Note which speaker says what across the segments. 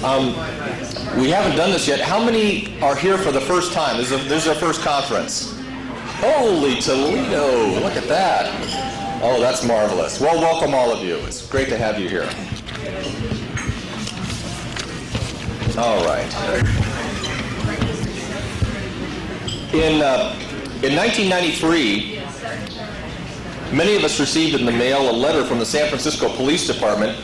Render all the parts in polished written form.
Speaker 1: We haven't done this yet. How many are here for the first time? This is our first conference. Holy Toledo, look at that. Oh, that's marvelous. Well, welcome all of you. It's great to have you here. All right. In 1993, many of us received in the mail a letter from the San Francisco Police Department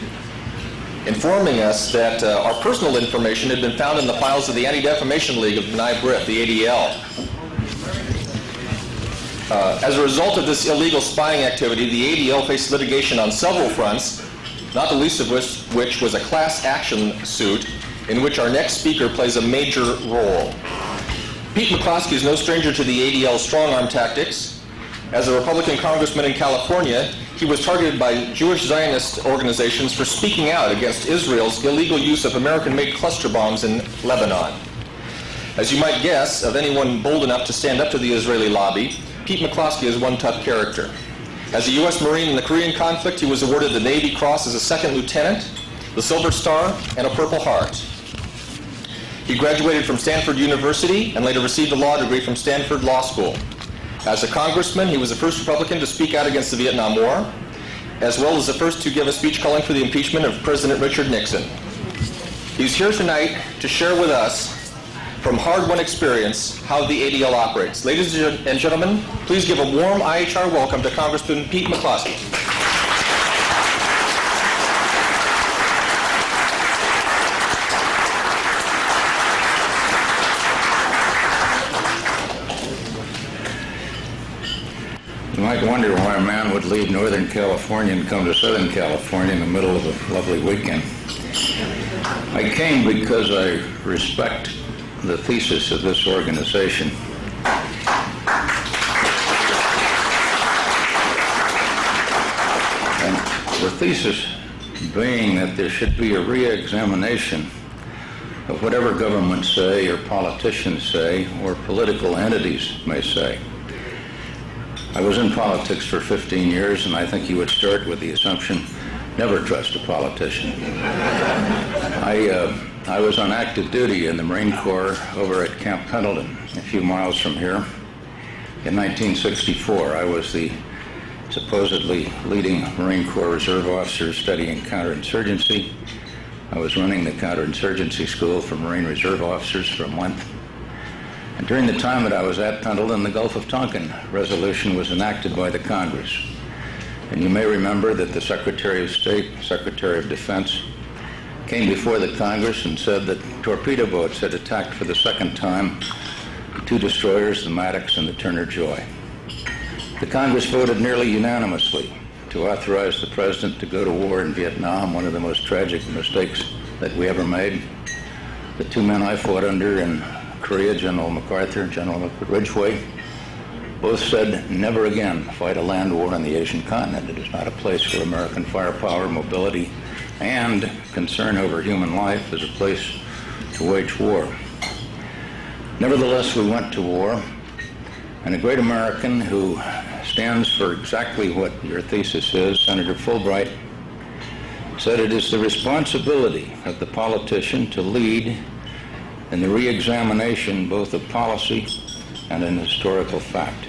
Speaker 1: informing us that our personal information had been found in the files of the Anti-Defamation League of B'nai B'rith, the ADL. As a result of this illegal spying activity, the ADL faced litigation on several fronts, not the least of which was a class action suit in which our next speaker plays a major role. Pete McCloskey is no stranger to the ADL's strong-arm tactics. As a Republican congressman in California, he was targeted by Jewish Zionist organizations for speaking out against Israel's illegal use of American-made cluster bombs in Lebanon. As you might guess, of anyone bold enough to stand up to the Israeli lobby, Pete McCloskey is one tough character. As a U.S. Marine in the Korean conflict, he was awarded the Navy Cross as a second lieutenant, the Silver Star, and a Purple Heart. He graduated from Stanford University and later received a law degree from Stanford Law School. As a congressman, he was the first Republican to speak out against the Vietnam War, as well as the first to give a speech calling for the impeachment of President Richard Nixon. He's here tonight to share with us, from hard-won experience, how the ADL operates. Ladies and gentlemen, please give a warm IHR welcome to Congressman Pete McCloskey.
Speaker 2: You might wonder why a man would leave Northern California and come to Southern California in the middle of a lovely weekend. I came because I respect the thesis of this organization. And the thesis being that there should be a re-examination of whatever governments say or politicians say or political entities may say. I was in politics for 15 years, and I think you would start with the assumption, never trust a politician. I was on active duty in the Marine Corps over at Camp Pendleton, a few miles from here. In 1964, I was the supposedly leading Marine Corps reserve officer studying counterinsurgency. I was running the counterinsurgency school for Marine Reserve officers for a month. And during the time that I was at Pendleton, the Gulf of Tonkin resolution was enacted by the Congress. And you may remember that the Secretary of State, Secretary of Defense, came before the Congress and said that torpedo boats had attacked for the second time two destroyers, the Maddox and the Turner Joy. The Congress voted nearly unanimously to authorize the President to go to war in Vietnam, one of the most tragic mistakes that we ever made. The two men I fought under in Korea, General MacArthur and General Ridgway, both said, never again fight a land war on the Asian continent. It is not a place for American firepower, mobility, and concern over human life as a place to wage war. Nevertheless, we went to war, and a great American who stands for exactly what your thesis is, Senator Fulbright, said it is the responsibility of the politician to lead in the re-examination both of policy and in historical fact.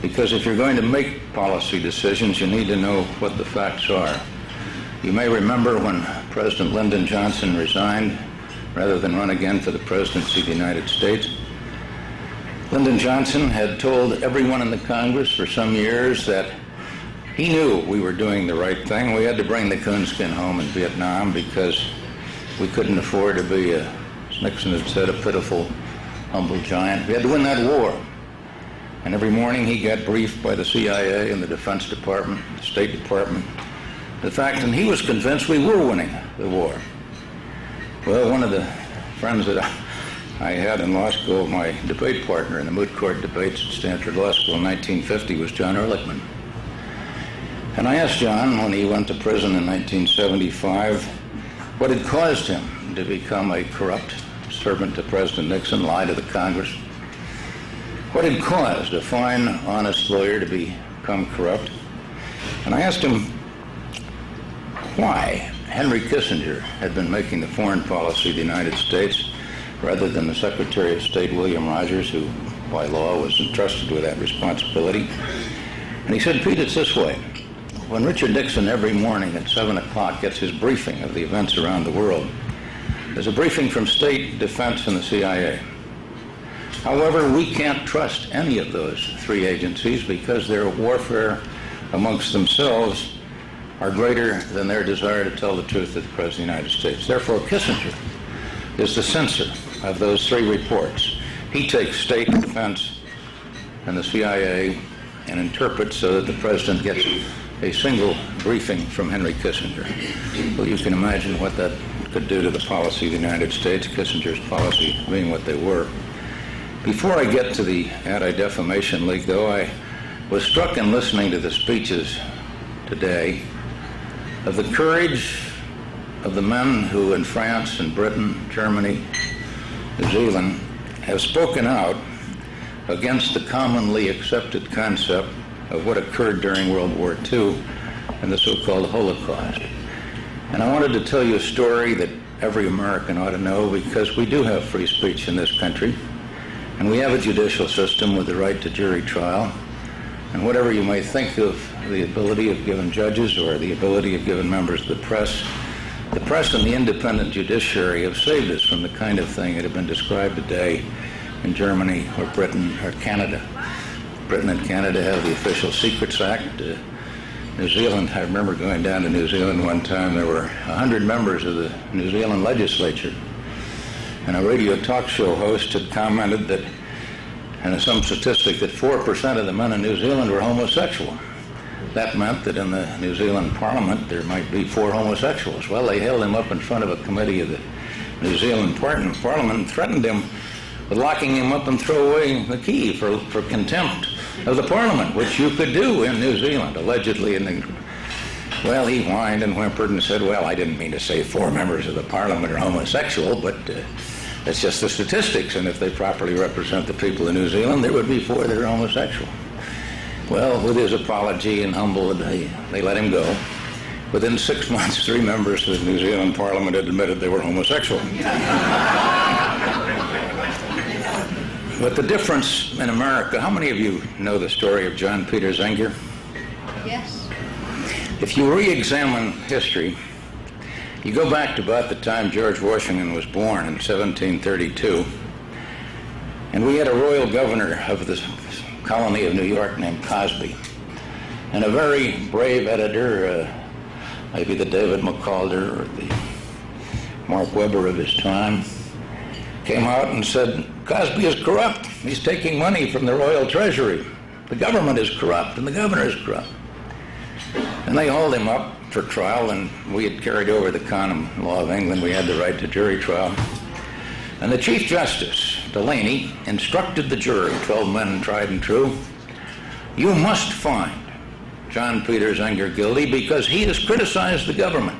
Speaker 2: Because if you're going to make policy decisions, you need to know what the facts are. You may remember when President Lyndon Johnson resigned rather than run again for the presidency of the United States. Lyndon Johnson had told everyone in the Congress for some years that he knew we were doing the right thing. We had to bring the coonskin home in Vietnam because we couldn't afford to be, as Nixon had said, a pitiful, humble giant. We had to win that war. And every morning he got briefed by the CIA and the Defense Department, the State Department, the fact, and he was convinced we were winning the war. Well, one of the friends that I had in law school, my debate partner in the moot court debates at Stanford Law School in 1950 was John Ehrlichman. And I asked John, when he went to prison in 1975, what had caused him to become a corrupt servant to President Nixon, lie to the Congress. What had caused a fine, honest lawyer to become corrupt? And I asked him, why Henry Kissinger had been making the foreign policy of the United States rather than the Secretary of State William Rogers, who by law was entrusted with that responsibility. And he said, Pete, it's this way. When Richard Nixon every morning at 7 o'clock gets his briefing of the events around the world, there's a briefing from State, Defense, and the CIA. However, we can't trust any of those three agencies because their warfare amongst themselves are greater than their desire to tell the truth to the President of the United States. Therefore, Kissinger is the censor of those three reports. He takes State, Defense, and the CIA and interprets so that the President gets a single briefing from Henry Kissinger. Well, you can imagine what that could do to the policy of the United States, Kissinger's policy being what they were. Before I get to the Anti-Defamation League, though, I was struck in listening to the speeches today of the courage of the men who in France and Britain, Germany, New Zealand have spoken out against the commonly accepted concept of what occurred during World War II and the so-called Holocaust. And I wanted to tell you a story that every American ought to know, because we do have free speech in this country, and we have a judicial system with the right to jury trial. And whatever you may think of the ability of given judges or the ability of given members of the press and the independent judiciary have saved us from the kind of thing that have been described today in Germany or Britain or Canada. Britain and Canada have the Official Secrets Act. New Zealand, I remember going down to New Zealand one time, there were 100 members of the New Zealand legislature. And a radio talk show host had commented that, and some statistic, that 4% of the men in New Zealand were homosexual. That meant that in the New Zealand Parliament there might be 4 homosexuals. Well, they held him up in front of a committee of the New Zealand Parliament and threatened him with locking him up and throw away the key for contempt of the Parliament, which you could do in New Zealand, allegedly. Well, he whined and whimpered and said, well, I didn't mean to say 4 members of the Parliament are homosexual, but it's just the statistics, and if they properly represent the people of New Zealand, there would be 4 that are homosexual. Well, with his apology and humble, they let him go. Within 6 months, 3 members of the New Zealand Parliament had admitted they were homosexual. But the difference in America, how many of you know the story of John Peter Zenger?
Speaker 3: Yes.
Speaker 2: If you re-examine history, you go back to about the time George Washington was born in 1732, and we had a royal governor of the colony of New York named Cosby, and a very brave editor, maybe the David McCalder or the Mark Webber of his time, came out and said, Cosby is corrupt. He's taking money from the royal treasury. The government is corrupt, and the governor is corrupt. And they hauled him up for trial, and we had carried over the common law of England. We had the right to jury trial. And the Chief Justice, Delaney, instructed the jury, 12 men tried and true, you must find John Peter Zenger guilty because he has criticized the government.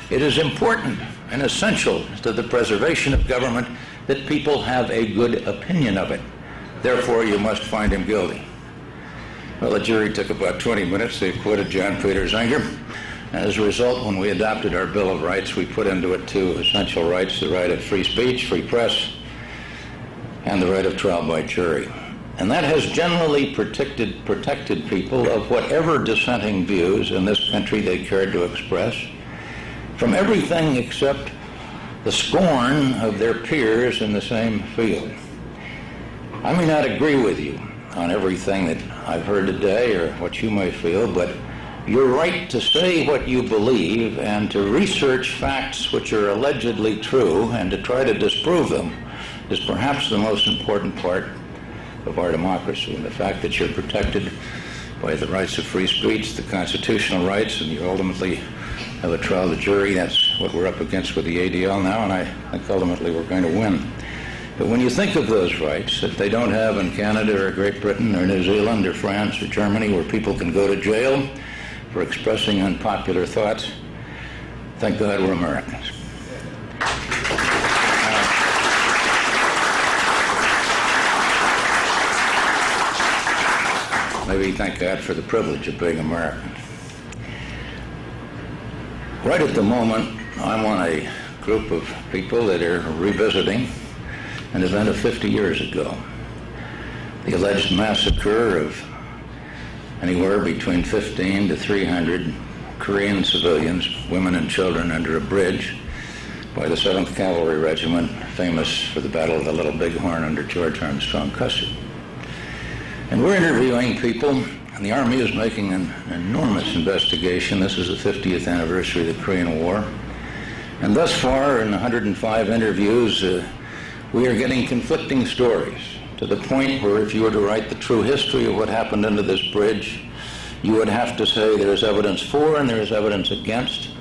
Speaker 2: It is important and essential to the preservation of government that people have a good opinion of it. Therefore, you must find him guilty. Well, the jury took about 20 minutes. They acquitted John Peter Zenger. As a result, when we adopted our Bill of Rights, we put into it 2 essential rights, the right of free speech, free press, and the right of trial by jury. And that has generally protected people of whatever dissenting views in this country they cared to express from everything except the scorn of their peers in the same field. I may not agree with you on everything that I've heard today or what you may feel, but your right to say what you believe and to research facts which are allegedly true and to try to disprove them is perhaps the most important part of our democracy. And the fact that you're protected by the rights of free speech, the constitutional rights, and you ultimately have a trial to jury, that's what we're up against with the ADL now, and I think ultimately we're going to win. But when you think of those rights that they don't have in Canada or Great Britain or New Zealand or France or Germany, where people can go to jail for expressing unpopular thoughts, thank God we're Americans. Maybe thank God for the privilege of being American. Right at the moment, I'm on a group of people that are revisiting an event of 50 years ago. The alleged massacre of anywhere between 15 to 300 Korean civilians, women and children, under a bridge by the 7th Cavalry Regiment, famous for the Battle of the Little Bighorn under George Armstrong Custer. And we're interviewing people, and the Army is making an enormous investigation. This is the 50th anniversary of the Korean War. And thus far, in 105 interviews, we are getting conflicting stories, to the point where if you were to write the true history of what happened under this bridge, you would have to say there is evidence for and there is evidence against,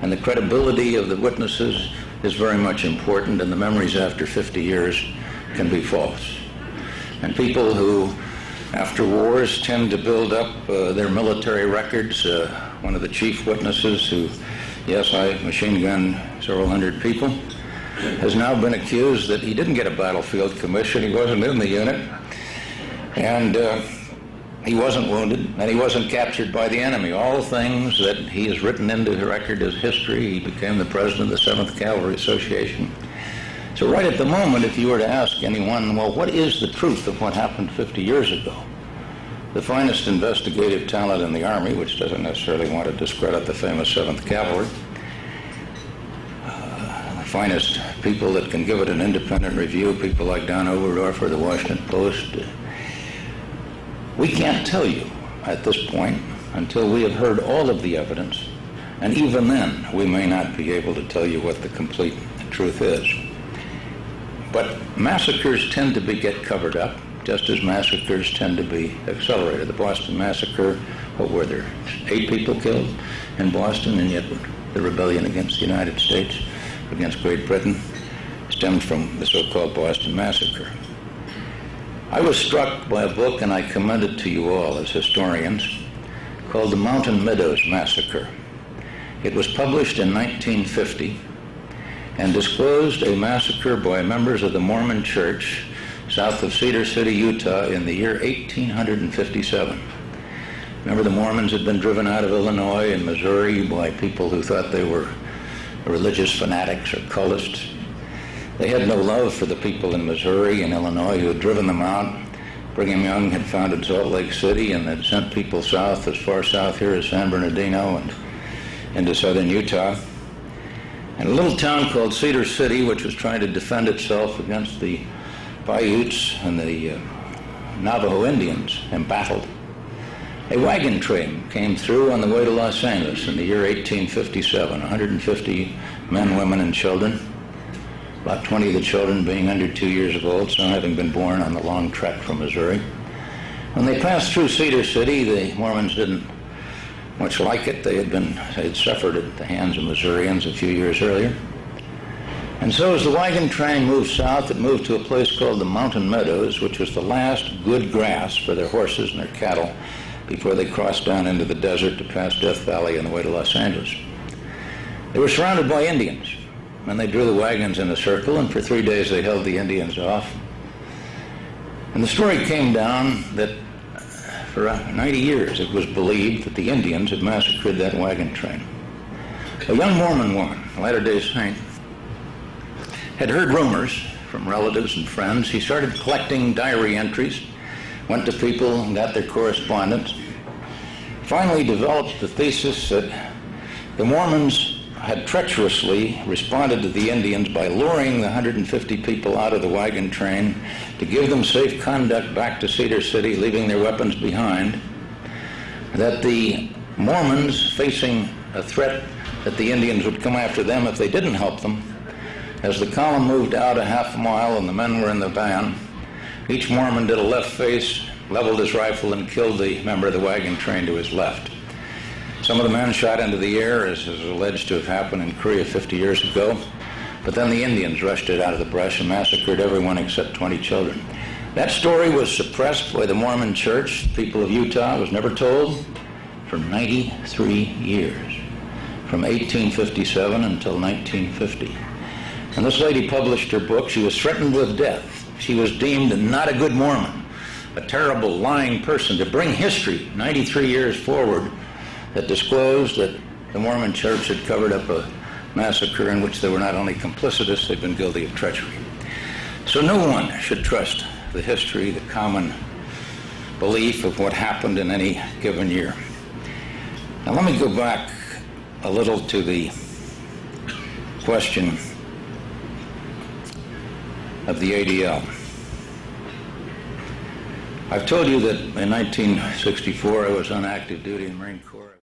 Speaker 2: and the credibility of the witnesses is very much important, and the memories after 50 years can be false. And people who, after wars, tend to build up their military records. One of the chief witnesses who, yes, I machine gunned several hundred people, has now been accused that he didn't get a battlefield commission, he wasn't in the unit, and he wasn't wounded, and he wasn't captured by the enemy. All things that he has written into the record as history. He became the president of the 7th Cavalry Association. So right at the moment, if you were to ask anyone, well, what is the truth of what happened 50 years ago? The finest investigative talent in the Army, which doesn't necessarily want to discredit the famous 7th Cavalry, finest people that can give it an independent review, people like Don Oberdorf or the Washington Post. We can't tell you at this point until we have heard all of the evidence, and even then we may not be able to tell you what the complete truth is. But massacres tend to get covered up, just as massacres tend to be accelerated. The Boston Massacre, what were there, 8 people killed in Boston, and yet the rebellion against the United States, against Great Britain, stemmed from the so-called Boston Massacre. I was struck by a book, and I commend it to you all as historians, called The Mountain Meadows Massacre. It was published in 1950 and disclosed a massacre by members of the Mormon Church south of Cedar City, Utah, in the year 1857. Remember, the Mormons had been driven out of Illinois and Missouri by people who thought they were religious fanatics or cultists. They had no love for the people in Missouri and Illinois who had driven them out. Brigham Young had founded Salt Lake City and had sent people south, as far south here as San Bernardino and into southern Utah. And a little town called Cedar City, which was trying to defend itself against the Paiutes and the Navajo Indians, embattled. A wagon train came through on the way to Los Angeles in the year 1857, 150 men, women, and children, about 20 of the children being under 2 years old, some having been born on the long trek from Missouri. When they passed through Cedar City, the Mormons didn't much like it. They had suffered at the hands of Missourians a few years earlier. And so as the wagon train moved south, it moved to a place called the Mountain Meadows, which was the last good grass for their horses and their cattle before they crossed down into the desert to pass Death Valley on the way to Los Angeles. They were surrounded by Indians, and they drew the wagons in a circle, and for 3 days they held the Indians off. And the story came down that for 90 years it was believed that the Indians had massacred that wagon train. A young Mormon woman, a Latter-day Saint, had heard rumors from relatives and friends. He started collecting diary entries, went to people and got their correspondence, finally developed the thesis that the Mormons had treacherously responded to the Indians by luring the 150 people out of the wagon train to give them safe conduct back to Cedar City, leaving their weapons behind, that the Mormons, facing a threat that the Indians would come after them if they didn't help them, as the column moved out a half mile and the men were in the van, each Mormon did a left face, leveled his rifle, and killed the member of the wagon train to his left. Some of the men shot into the air, as is alleged to have happened in Korea 50 years ago, but then the Indians rushed it out of the brush and massacred everyone except 20 children. That story was suppressed by the Mormon Church, people of Utah. It was never told for 93 years, from 1857 until 1950. And this lady published her book. She was threatened with death. She was deemed not a good Mormon, a terrible, lying person, to bring history 93 years forward that disclosed that the Mormon Church had covered up a massacre in which they were not only complicitous, they'd been guilty of treachery. So no one should trust the history, the common belief of what happened in any given year. Now let me go back a little to the question of the ADL. I've told you that in 1964 I was on active duty in the Marine Corps.